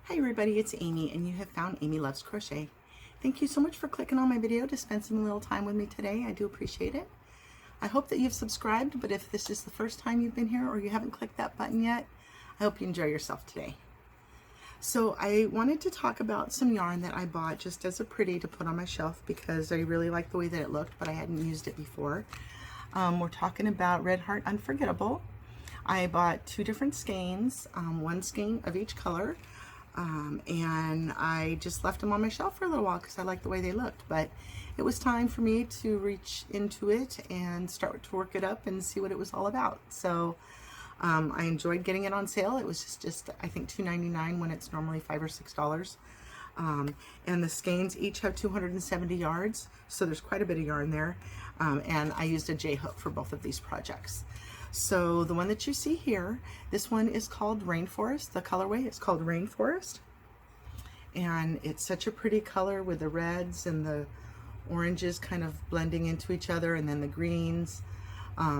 Hi everybody, it's Amy and you have found Amy Loves Crochet. Thank you so much for clicking on my video to spend some little time with me today. I do appreciate it. I hope that you've subscribed, but if this is the first time you've been here or you haven't clicked that button yet, I hope you enjoy yourself today. So I wanted to talk about some yarn that I bought just as a pretty to put on my shelf because I really liked the way that it looked, but I hadn't used it before. We're talking about Red Heart Unforgettable. I bought two different skeins, one skein of each color. And I just left them on my shelf for a little while because I liked the way they looked, but it was time for me to reach into it and start to work it up and see what it was all about. So I enjoyed getting it on sale. It was just I think $2.99 when it's normally $5 or $6. And the skeins each have 270 yards, so there's quite a bit of yarn there. And I used a J-hook for both of these projects. So the one that you see here, this one is called Rainforest. The colorway is called Rainforest. And it's such a pretty color with the reds and the oranges kind of blending into each other, and then the greens.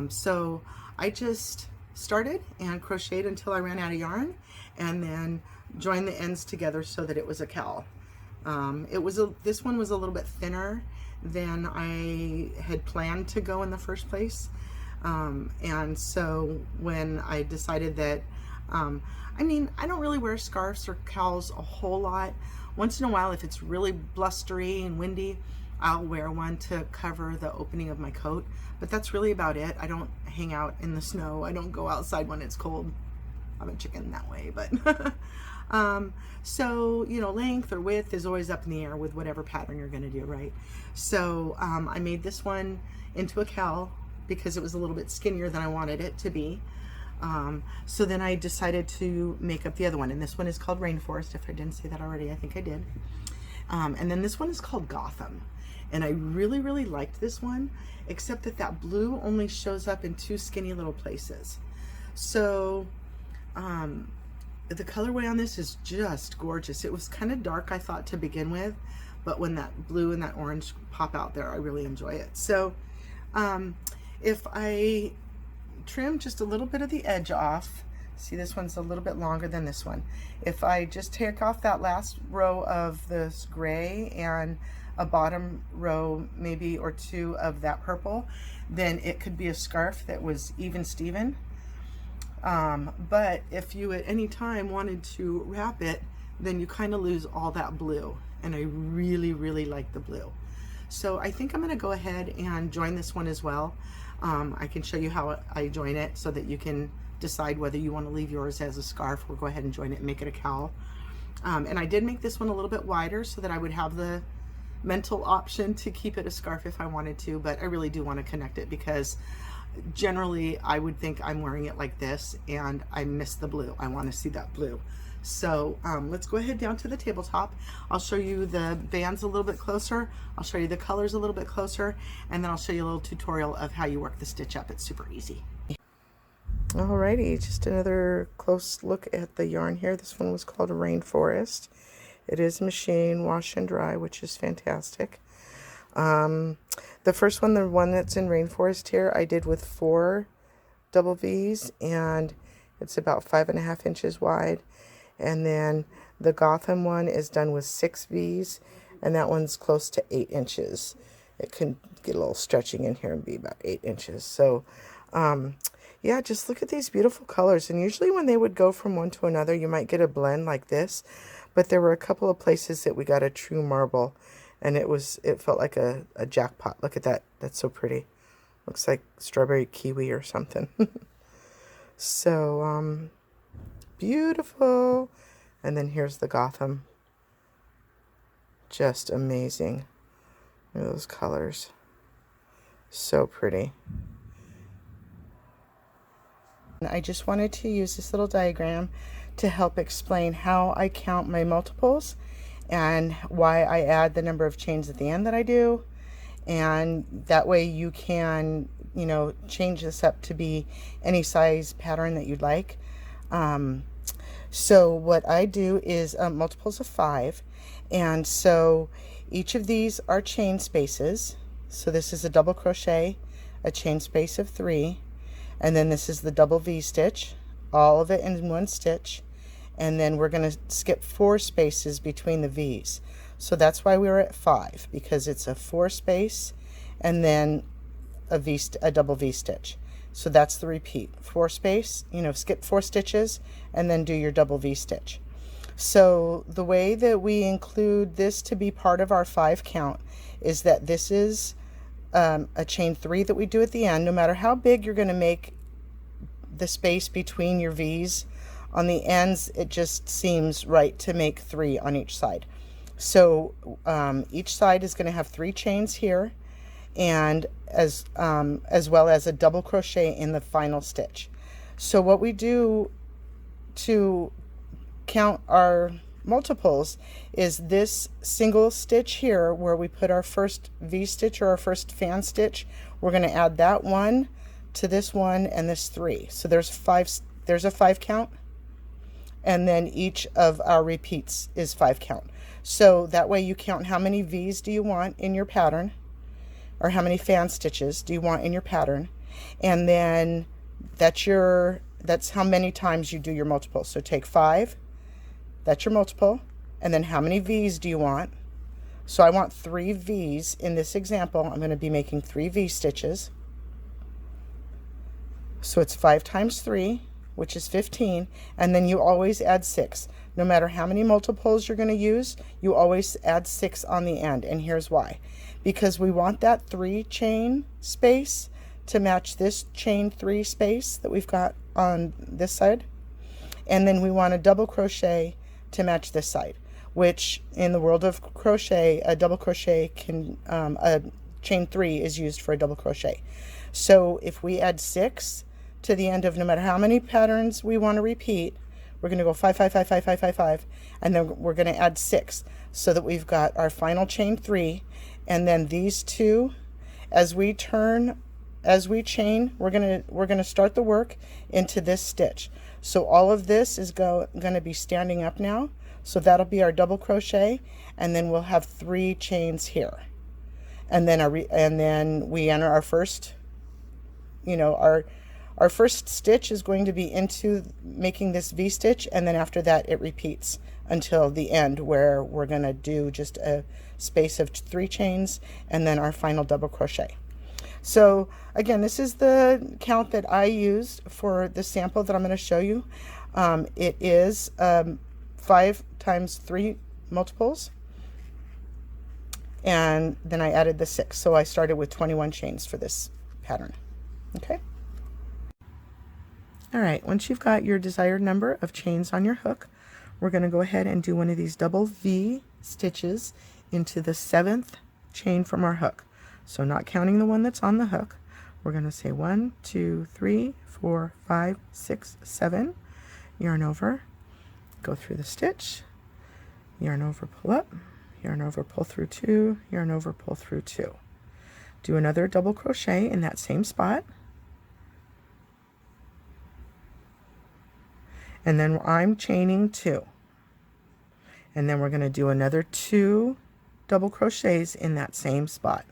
So I just started and crocheted until I ran out of yarn, and then joined the ends together so that it was a cowl. This one was a little bit thinner than I had planned to go in the first place. And so when I decided that, I mean, I don't really wear scarves or cowls a whole lot. Once in a while, if it's really blustery and windy, I'll wear one to cover the opening of my coat, but that's really about it. I don't hang out in the snow. I don't go outside when it's cold. I'm a chicken that way, but so, you know, length or width is always up in the air with whatever pattern you're going to do, right? So I made this one into a cowl because it was a little bit skinnier than I wanted it to be. So then I decided to make up the other one, and this one is called Rainforest. If I didn't say that already, I think I did. And then this one is called Gotham, and I really liked this one, except that that blue only shows up in two skinny little places. So the colorway on this is just gorgeous. It was kind of dark, I thought, to begin with, but when that blue and that orange pop out there, I really enjoy it. So if I trim just a little bit of the edge off, see, this one's a little bit longer than this one. If I just take off that last row of this gray and a bottom row maybe or two of that purple, then it could be a scarf that was even Steven. But if you at any time wanted to wrap it, then you kind of lose all that blue, and I really like the blue. So I think I'm going to go ahead and join this one as well. I can show you how I join it so that you can decide whether you want to leave yours as a scarf or go ahead and join it and make it a cowl. And I did make this one a little bit wider so that I would have the mental option to keep it a scarf if I wanted to, but I really do want to connect it because generally I would think I'm wearing it like this and I miss the blue. I want to see that blue. So let's go ahead down to the tabletop. I'll show you the bands a little bit closer. I'll show you the colors a little bit closer, and then I'll show you a little tutorial of how you work the stitch up. It's super easy. Alrighty, just another close look at the yarn here. This one was called Rainforest. It is machine wash and dry, which is fantastic. The first one, the one that's in Rainforest here, I did with 4 double V's, and it's about 5.5 inches wide. And then the Gotham one is done with 6 V's, and that one's close to 8 inches. It can get a little stretching in here and be about 8 inches. So yeah, just look at these beautiful colors. And usually when they would go from one to another, you might get a blend like this, but there were a couple of places that we got a true marble, and it felt like a jackpot. Look at that. That's so pretty. Looks like strawberry kiwi or something. So beautiful. And then here's the Gotham. Just amazing. Look at those colors. So pretty. And I just wanted to use this little diagram to help explain how I count my multiples and why I add the number of chains at the end that I do. And that way you can, you know, change this up to be any size pattern that you'd like. So what I do is multiples of 5, and so each of these are chain spaces. So this is a double crochet, a chain space of 3, and then this is the double V stitch, all of it in one stitch, and then we're going to skip 4 spaces between the V's. So that's why we were at 5, because it's a 4 space and then a double V stitch. So that's the repeat. 4 space, skip 4 stitches and then do your double V stitch. So the way that we include this to be part of our 5 count is that this is a chain 3 that we do at the end. No matter how big you're going to make the space between your V's, on the ends it just seems right to make 3 on each side. So each side is going to have 3 chains here, and as well as a double crochet in the final stitch. So what we do to count our multiples is this single stitch here where we put our first V stitch or our first fan stitch. We're going to add that one to this one and this 3. So there's a 5 count, and then each of our repeats is 5 count. So that way you count how many V's do you want in your pattern, or how many fan stitches do you want in your pattern, and then that's how many times you do your multiple. So take 5, that's your multiple, and then how many V's do you want? So I want 3 V's in this example. I'm going to be making 3 V stitches. So it's 5 times 3, which is 15, and then you always add 6. No matter how many multiples you're going to use, you always add 6 on the end, and here's why. Because we want that 3 chain space to match this chain 3 space that we've got on this side, and then we want a double crochet to match this side, which in the world of crochet, a double crochet can, a chain 3 is used for a double crochet. So if we add 6 to the end of no matter how many patterns we want to repeat, we're going to go 5, 5, 5, 5, 5, 5, 5, and then we're going to add 6 so that we've got our final chain 3, and then these 2, as we chain, we're going to start the work into this stitch. So all of this is going to be standing up now. So that'll be our double crochet, and then we'll have 3 chains here, and then we enter our first, our first stitch is going to be into making this V stitch, and then after that it repeats until the end, where we're going to do just a space of 3 chains and then our final double crochet. So again, this is the count that I used for the sample that I'm going to show you. It is 5 times 3 multiples, and then I added the 6. So I started with 21 chains for this pattern. Okay. All right, once you've got your desired number of chains on your hook, we're going to go ahead and do one of these double V stitches into the 7th chain from our hook. So not counting the one that's on the hook, we're going to say 1, 2, 3, 4, 5, 6, 7, yarn over, go through the stitch, yarn over, pull up, yarn over, pull through 2, yarn over, pull through 2. Do another double crochet in that same spot. And then I'm chaining 2. And then we're going to do another 2 double crochets in that same spot.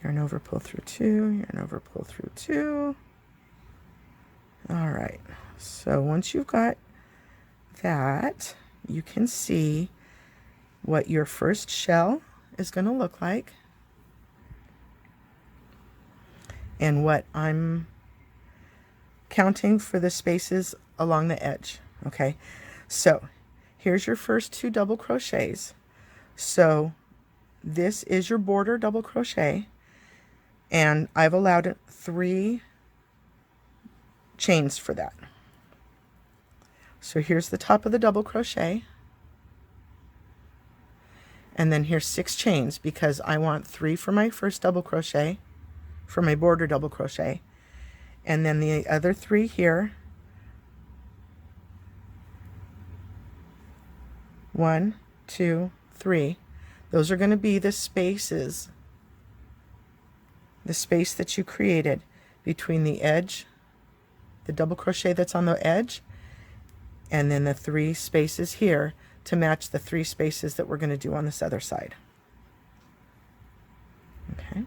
Yarn over, pull through 2, yarn over, pull through 2. All right, so once you've got that, you can see what your first shell is going to look like, and what I'm counting for the spaces along the edge. Okay, so here's your first 2 double crochets. So this is your border double crochet, and I've allowed 3 chains for that. So here's the top of the double crochet, and then here's 6 chains because I want 3 for my first double crochet, for my border double crochet, and then the other 3 here. 1, 2, 3. Those are going to be the spaces, the space that you created between the edge, the double crochet that's on the edge, and then the 3 spaces here to match the 3 spaces that we're going to do on this other side. Okay,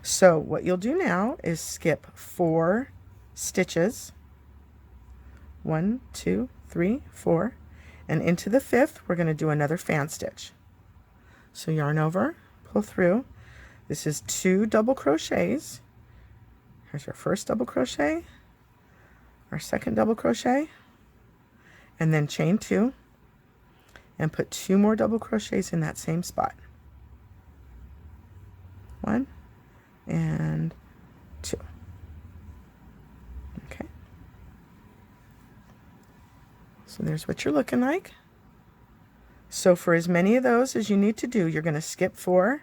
so what you'll do now is skip 4 stitches 1, 2, 3, 4, and into the 5th we're going to do another fan stitch. So yarn over, pull through. This is 2 double crochets. Here's our first double crochet, our second double crochet, and then chain 2 and put 2 more double crochets in that same spot. 1 and 2. Okay. So there's what you're looking like. So for as many of those as you need to do, you're going to skip 4.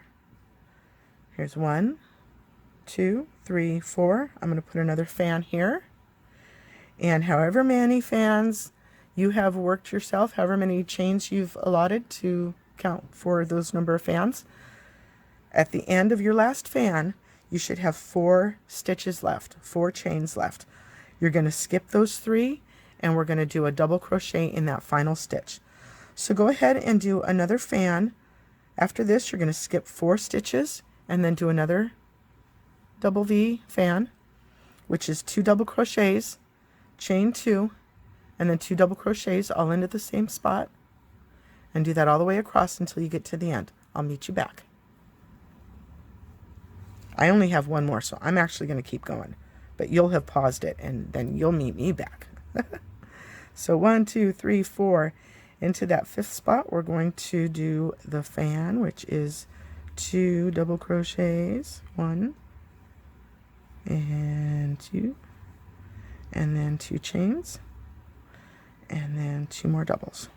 Here's 1, 2, 3, 4. I'm going to put another fan here. And however many fans you have worked yourself, however many chains you've allotted to count for those number of fans, at the end of your last fan, you should have 4 stitches left, 4 chains left. You're going to skip those 3, and we're going to do a double crochet in that final stitch. So go ahead and do another fan. After this, you're going to skip 4 stitches and then do another double V fan, which is 2 double crochets, chain 2, and then 2 double crochets all into the same spot, and do that all the way across until you get to the end. I'll meet you back. I only have one more, so I'm actually going to keep going, but you'll have paused it and then you'll meet me back. So 1, 2, 3, 4, into that 5th spot we're going to do the fan, which is 2 double crochets, 1 and 2, and then 2 chains, and then 2 more doubles.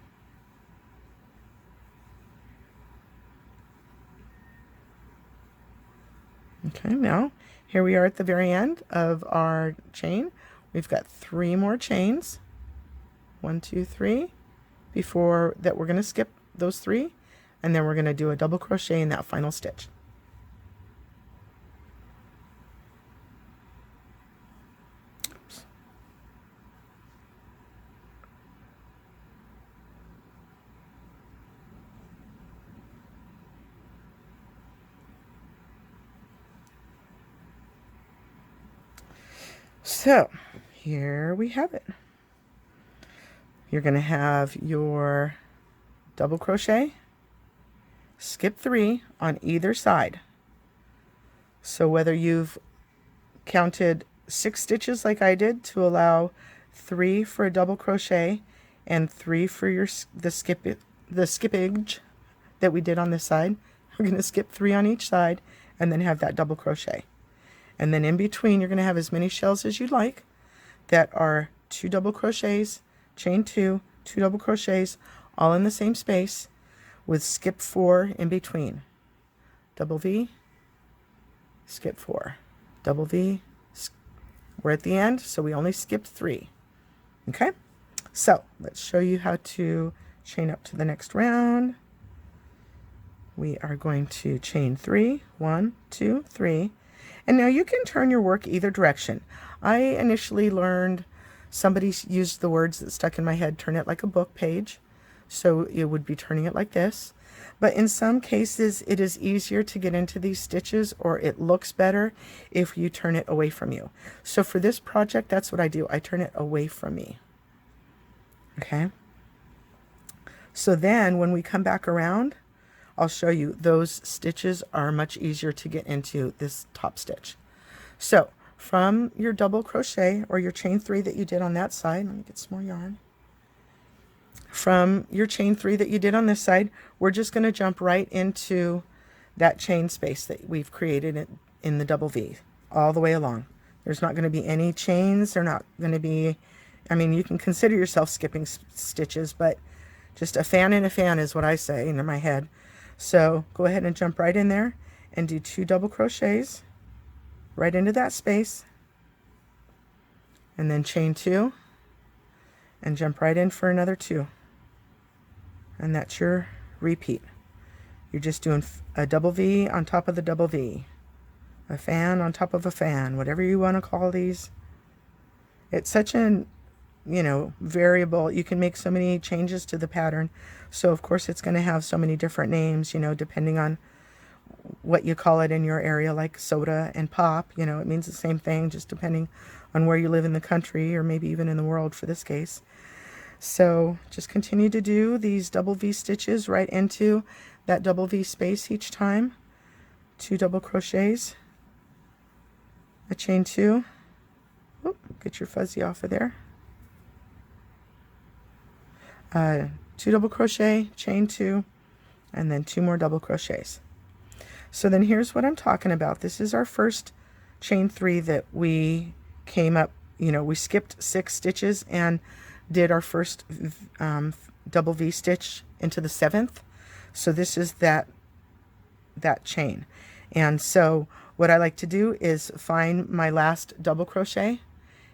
Okay, now here we are at the very end of our chain. We've got 3 more chains, 1, 2, 3, before that we're going to skip those 3, and then we're going to do a double crochet in that final stitch. Oops. So here we have it. You're going to have your double crochet, skip 3 on either side. So whether you've counted 6 stitches like I did to allow 3 for a double crochet and 3 for your the skippage that we did on this side, we're going to skip 3 on each side and then have that double crochet. And then in between you're going to have as many shells as you'd like that are 2 double crochets, chain 2, 2 double crochets, all in the same space with skip 4 in between. Double V, skip 4, double V. We're at the end, so we only skipped 3. Okay, so let's show you how to chain up to the next round. We are going to chain 3, 1, 2, 3, and now you can turn your work either direction. I initially learned, somebody used the words that stuck in my head, turn it like a book page. So it would be turning it like this. But in some cases, it is easier to get into these stitches, or it looks better if you turn it away from you. So for this project, that's what I do. I turn it away from me. Okay. So then when we come back around, I'll show you those stitches are much easier to get into this top stitch. So from your double crochet or your chain 3 that you did on that side, let me get some more yarn. From your chain 3 that you did on this side, we're just going to jump right into that chain space that we've created in the double V all the way along. There's not going to be any chains. They're not going to be, I mean, you can consider yourself skipping stitches, but just a fan and a fan is what I say in my head. So go ahead and jump right in there and do 2 double crochets right into that space, and then chain 2 and jump right in for another 2, and that's your repeat. You're just doing a double V on top of the double V, a fan on top of a fan, whatever you want to call these. It's such an, you know, variable. You can make so many changes to the pattern, so of course it's going to have so many different names, you know, depending on what you call it in your area. Like soda and pop, you know, it means the same thing, just depending on where you live in the country, or maybe even in the world for this case. So just continue to do these double V stitches right into that double V space each time. 2 double crochets, a chain 2. Oop, get your fuzzy off of there. 2 double crochet, chain 2, and then 2 more double crochets. So then here's what I'm talking about. This is our first chain 3 that we came up, we skipped 6 stitches and did our first double V stitch into the 7th. So this is that chain. And so what I like to do is find my last double crochet,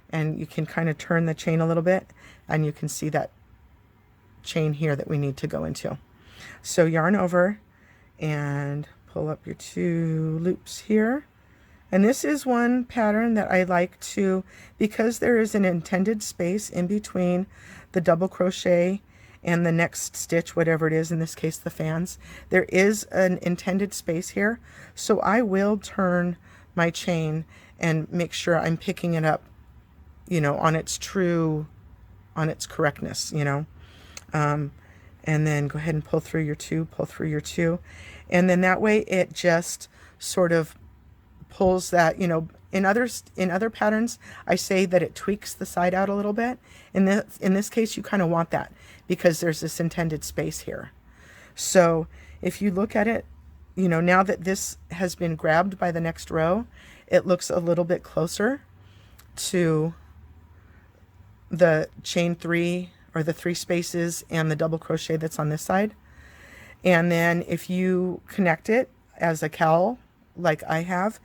and you can kind of turn the chain a little bit and you can see that chain here that we need to go into. So yarn over and pull up your 2 loops here. And this is one pattern that I like to, because there is an intended space in between the double crochet and the next stitch, whatever it is, in this case the fans, there is an intended space here. So I will turn my chain and make sure I'm picking it up, on its correctness, and then go ahead and pull through your 2, pull through your 2, and then that way it just sort of pulls that, in other patterns I say that it tweaks the side out a little bit. In this case you kind of want that because there's this intended space here. So if you look at it, now that this has been grabbed by the next row, it looks a little bit closer to the chain 3 or the 3 spaces and the double crochet that's on this side. And then if you connect it as a cowl like I have,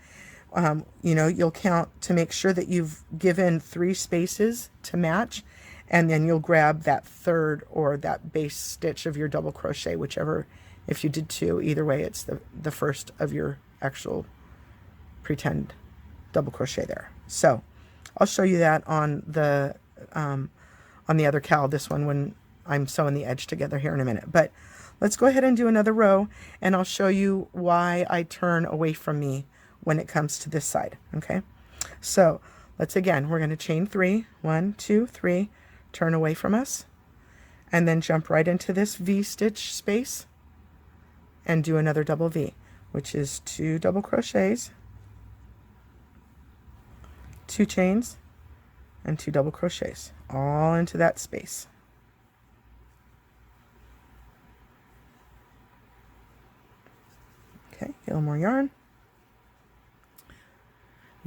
you'll count to make sure that you've given 3 spaces to match, and then you'll grab that 3rd or that base stitch of your double crochet, whichever. If you did 2, either way it's the first of your actual pretend double crochet there. So I'll show you that on the other cowl, this one, when I'm sewing the edge together here in a minute. But let's go ahead and do another row, and I'll show you why I turn away from me when it comes to this side. Okay, so we're going to chain 3, 1, 2, 3, turn away from us, and then jump right into this V stitch space and do another double V, which is 2 double crochets, 2 chains, and 2 double crochets, all into that space. Okay, a little more yarn.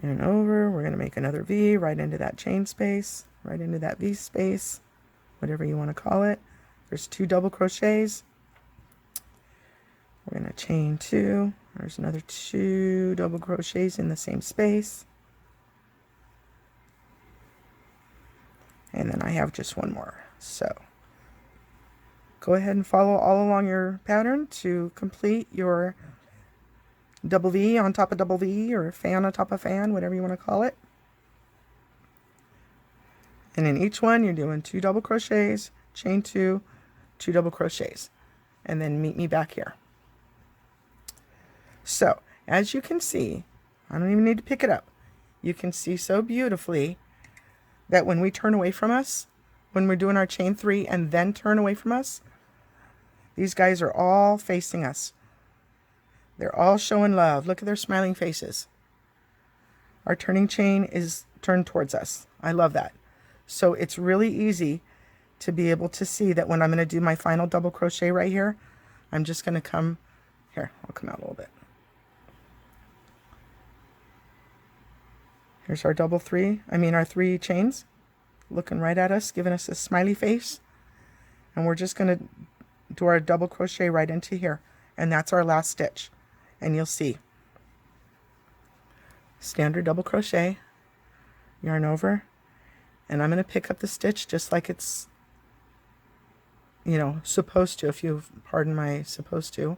Yarn over, we're going to make another V right into that chain space, right into that V space, whatever you want to call it. There's 2 double crochets. We're going to chain 2. There's another 2 double crochets in the same space. And then I have just 1 more. So go ahead and follow all along your pattern to complete your double V on top of double V, or fan on top of fan, whatever you want to call it. And in each one you're doing 2 double crochets, chain 2, 2 double crochets, and then meet me back here. So as you can see, I don't even need to pick it up. You can see so beautifully that when we turn away from us, when we're doing our chain 3 and then turn away from us, these guys are all facing us. They're all showing love. Look at their smiling faces. Our turning chain is turned towards us. I love that. So it's really easy to be able to see that when I'm going to do my final double crochet right here, I'm just going to come here. I'll come out a little bit. Here's our our 3 chains, looking right at us, giving us a smiley face. And we're just going to do our double crochet right into here. And that's our last stitch. And you'll see. Standard double crochet, yarn over, and I'm going to pick up the stitch just like it's, supposed to, if you pardon my supposed to,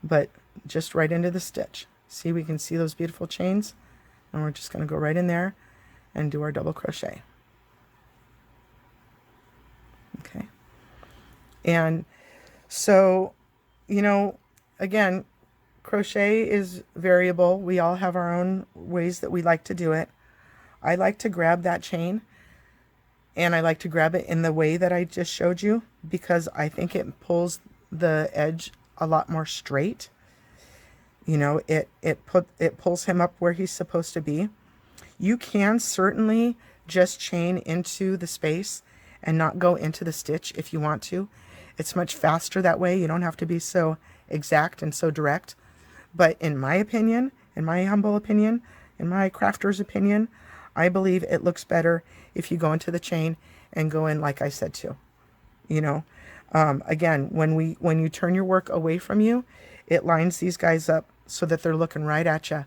but just right into the stitch. See, we can see those beautiful chains, and we're just going to go right in there and do our double crochet. Okay. And so, again, crochet is variable. We all have our own ways that we like to do it. I like to grab that chain, and I like to grab it in the way that I just showed you, because I think it pulls the edge a lot more straight. You know, it pulls him up where he's supposed to be. You can certainly just chain into the space and not go into the stitch if you want to. It's much faster that way. You don't have to be so exact and so direct. But in my opinion, in my humble opinion, in my crafter's opinion, I believe it looks better if you go into the chain and go in like I said to. You know, again, when you turn your work away from you, it lines these guys up so that they're looking right at you,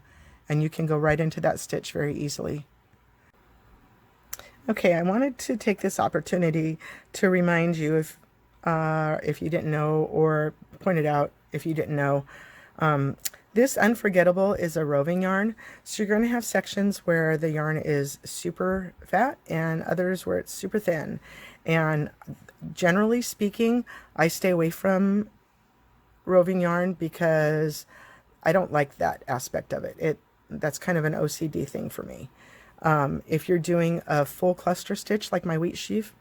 and you can go right into that stitch very easily. Okay, I wanted to take this opportunity to remind you, if you didn't know, or point it out if you didn't know, this Unforgettable is a roving yarn. So you're going to have sections where the yarn is super fat and others where it's super thin. And generally speaking, I stay away from roving yarn because I don't like that aspect of it. That's kind of an OCD thing for me. If you're doing a full cluster stitch like my wheat sheaf,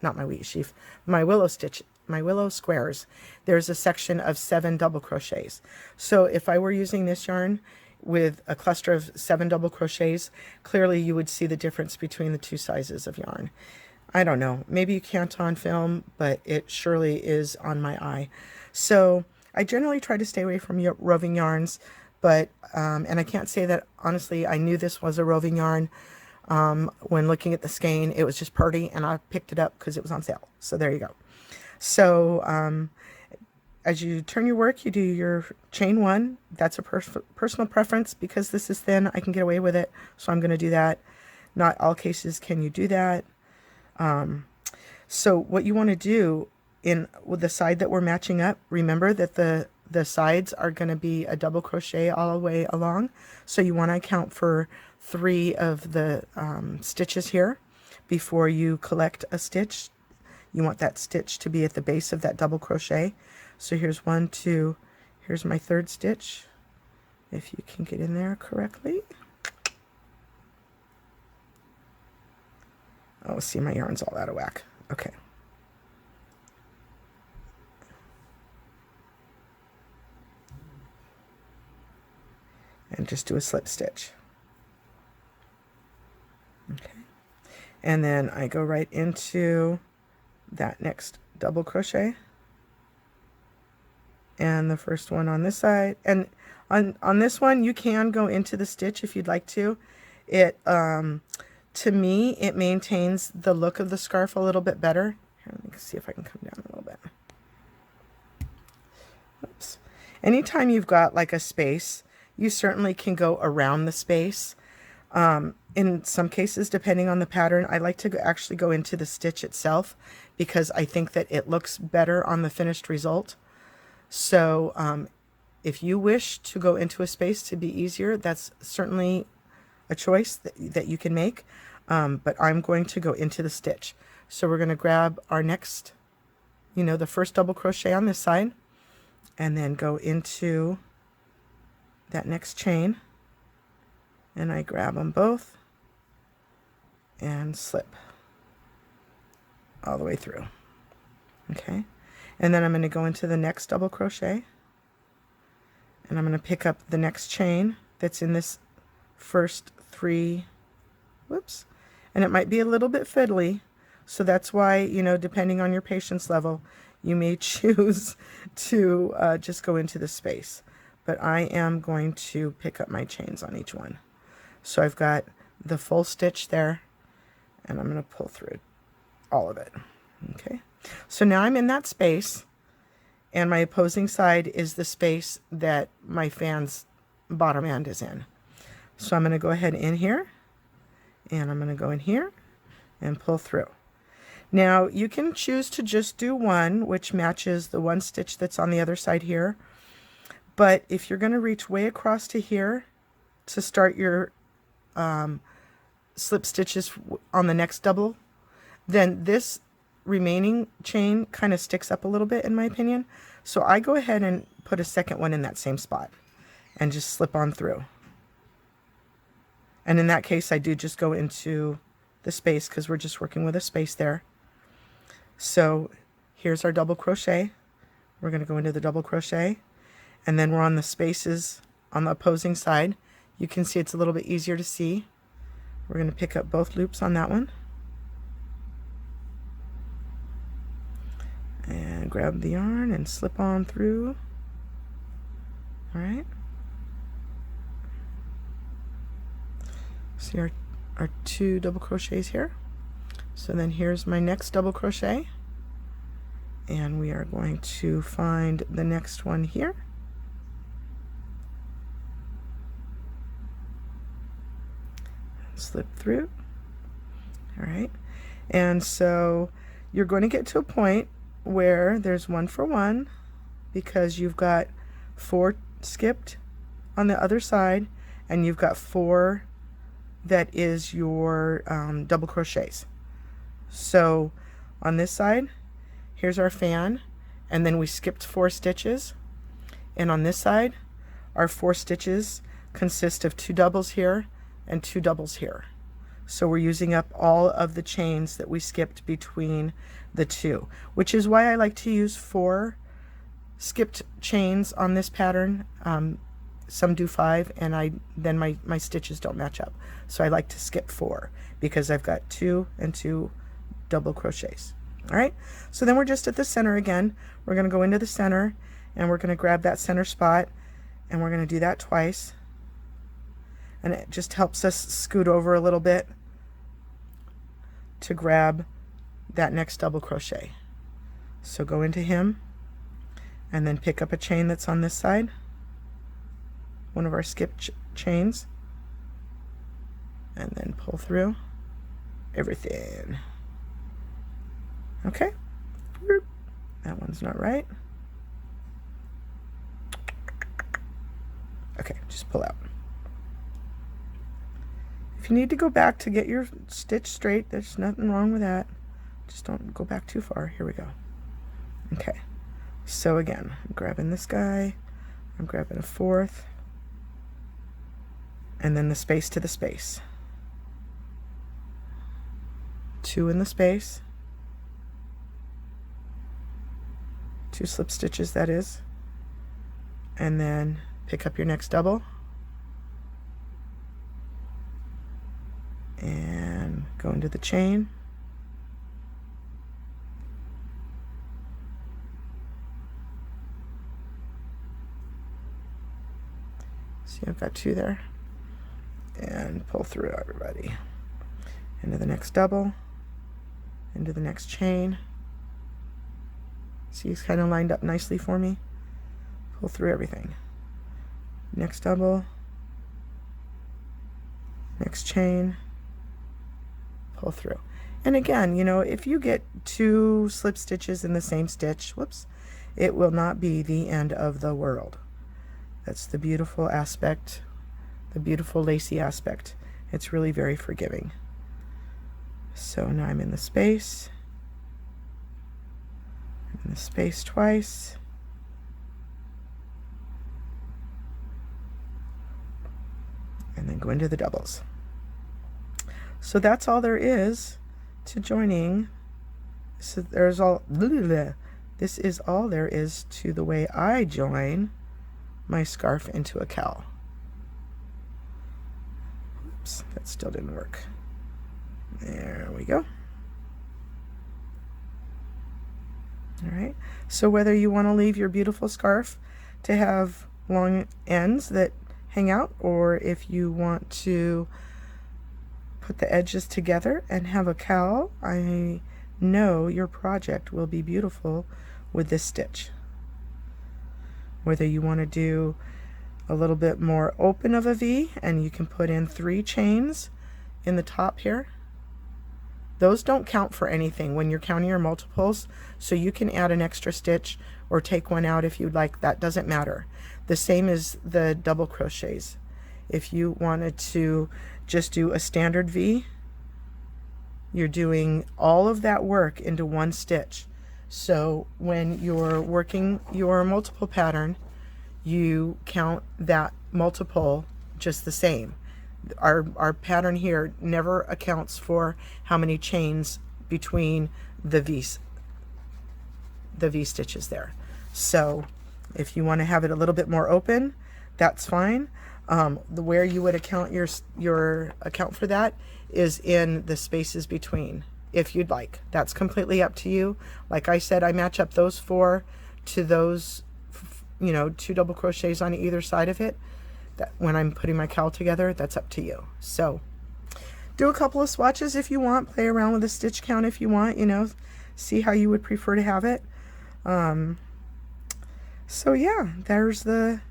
not my wheat sheaf, my willow stitch, my willow squares, there's a section of 7 double crochets. So if I were using this yarn with a cluster of 7 double crochets, clearly you would see the difference between the two sizes of yarn. I don't know, maybe you can't on film, but it surely is on my eye. So I generally try to stay away from roving yarns, but and I can't say that honestly I knew this was a roving yarn when looking at the skein. It was just pretty, and I picked it up because it was on sale. So there you go. So as you turn your work, you do your chain 1. That's a personal preference. Because this is thin, I can get away with it, so I'm going to do that. Not all cases can you do that. So what you want to do with the side that we're matching up, remember that the sides are going to be a double crochet all the way along. So you want to account for 3 of the stitches here before you collect a stitch. You want that stitch to be at the base of that double crochet. So here's 1, 2, here's my 3rd stitch, if you can get in there correctly. Oh, see, my yarn's all out of whack. Okay. And just do a slip stitch. Okay. And then I go right into that next double crochet. And the first one on this side. And on this one, you can go into the stitch if you'd like to. It, to me, it maintains the look of the scarf a little bit better. Here, let me see if I can come down a little bit. Oops. Anytime you've got like a space, you certainly can go around the space. In some cases, depending on the pattern, I like to actually go into the stitch itself because I think that it looks better on the finished result. So if you wish to go into a space to be easier, that's certainly a choice that you can make. But I'm going to go into the stitch. So we're going to grab our next, the first double crochet on this side, and then go into that next chain, and I grab them both and slip all the way through. Okay, and then I'm going to go into the next double crochet, and I'm going to pick up the next chain that's in this first 3, whoops, and it might be a little bit fiddly, so that's why, depending on your patience level, you may choose to just go into the space. But I am going to pick up my chains on each one. So I've got the full stitch there, and I'm going to pull through all of it. Okay, so now I'm in that space, and my opposing side is the space that my fan's bottom end is in. So I'm going to go ahead in here, and I'm going to go in here and pull through. Now you can choose to just do 1, which matches the 1 stitch that's on the other side here. But if you're going to reach way across to here to start your slip stitches on the next double, then this remaining chain kind of sticks up a little bit, in my opinion. So I go ahead and put a second one in that same spot and just slip on through. And in that case, I do just go into the space because we're just working with a space there. So here's our double crochet. We're going to go into the double crochet, and then we're on the spaces on the opposing side. You can see it's a little bit easier to see. We're going to pick up both loops on that one and grab the yarn and slip on through. All right. See our 2 double crochets here. So then here's my next double crochet, and we are going to find the next one here. Slip through. All right. And so you're going to get to a point where there's 1 for 1 because you've got 4 skipped on the other side, and you've got 4 that is your double crochets. So on this side, here's our fan, and then we skipped 4 stitches. And on this side, our 4 stitches consist of 2 doubles here and 2 doubles here. So we're using up all of the chains that we skipped between the 2, which is why I like to use 4 skipped chains on this pattern. Some do 5, and then my stitches don't match up. So I like to skip 4 because I've got 2 and 2 double crochets. All right, so then we're just at the center again. We're going to go into the center, and we're going to grab that center spot, and we're going to do that twice. And it just helps us scoot over a little bit to grab that next double crochet. So go into him, and then pick up a chain that's on this side, one of our skip chains, and then pull through everything. Okay, that one's not right. Okay, just pull out. If you need to go back to get your stitch straight, there's nothing wrong with that. Just don't go back too far. Here we go. Okay, so again, I'm grabbing this guy, I'm grabbing a 4th, and then the space to the space. 2 in the space, 2 slip stitches, that is, and then pick up your next double and go into the chain, see I've got 2 there, and pull through everybody into the next double, into the next chain. See, it's kind of lined up nicely for me. Pull through everything. Next double, next chain, pull through. And again, you know, if you get 2 slip stitches in the same stitch, whoops, it will not be the end of the world. That's the beautiful aspect, the beautiful lacy aspect. It's really very forgiving. So now I'm in the space, in the space twice, and then go into the doubles. So that's all there is to joining. So there's all, this is all there is to the way I join my scarf into a cowl. Oops, that still didn't work. There we go. All right, so whether you want to leave your beautiful scarf to have long ends that hang out, or if you want to put the edges together and have a cowl, I know your project will be beautiful with this stitch. Whether you want to do a little bit more open of a V, and you can put in 3 chains in the top here. Those don't count for anything when you're counting your multiples, so you can add an extra stitch or take one out if you'd like. That doesn't matter. The same as the double crochets. If you wanted to just do a standard V, you're doing all of that work into one stitch. So when you're working your multiple pattern, you count that multiple just the same. our pattern here never accounts for how many chains between the V stitches there. So if you want to have it a little bit more open, that's fine. Where you would account your account for that is in the spaces between, if you'd like. That's completely up to you. Like I said, I match up those 4 to those, you know, 2 double crochets on either side of it. That when I'm putting my cowl together, that's up to you. So do a couple of swatches if you want, play around with the stitch count if you want, you know, see how you would prefer to have it. So yeah, there's the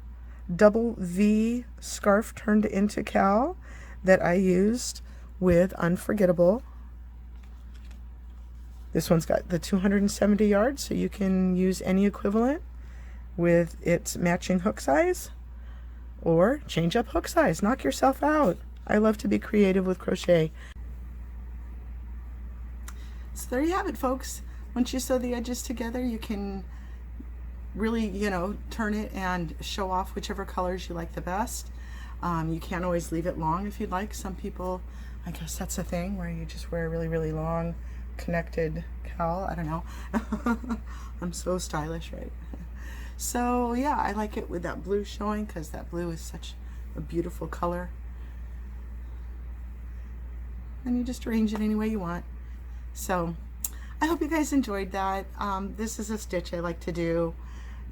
double V scarf turned into cowl that I used with Unforgettable. This one's got the 270 yards, so you can use any equivalent with its matching hook size, or change up hook size, knock yourself out. I love to be creative with crochet. So there you have it, folks. Once you sew the edges together, you can really, you know, turn it and show off whichever colors you like the best. You can't always leave it long if you'd like. Some people, I guess that's a thing where you just wear a really, really long connected cowl. I don't know. I'm so stylish, right? So yeah, I like it with that blue showing because that blue is such a beautiful color. And you just arrange it any way you want. So I hope you guys enjoyed that. This is a stitch I like to do.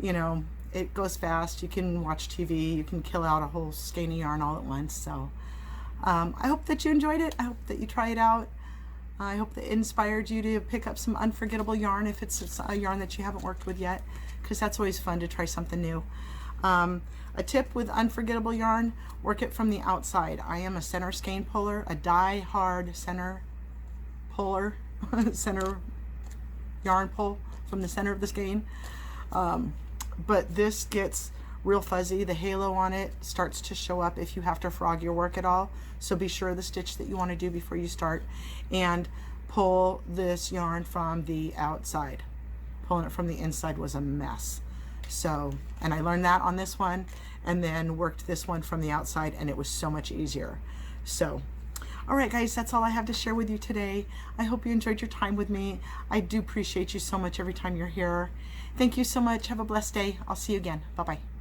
You know, it goes fast. You can watch TV. You can kill out a whole skein of yarn all at once. So I hope that you enjoyed it. I hope that you try it out. I hope that it inspired you to pick up some unforgettable yarn if it's a yarn that you haven't worked with yet, because that's always fun to try something new. A tip with unforgettable yarn, work it from the outside. I am a center skein puller, a die-hard center puller, center yarn pull from the center of the skein. But this gets real fuzzy. The halo on it starts to show up if you have to frog your work at all. So be sure of the stitch that you want to do before you start, and pull this yarn from the outside. Pulling it from the inside was a mess. So, and I learned that on this one, and then worked this one from the outside, and it was so much easier. So, all right, guys, that's all I have to share with you today. I hope you enjoyed your time with me. I do appreciate you so much every time you're here. Thank you so much. Have a blessed day. I'll see you again. Bye-bye.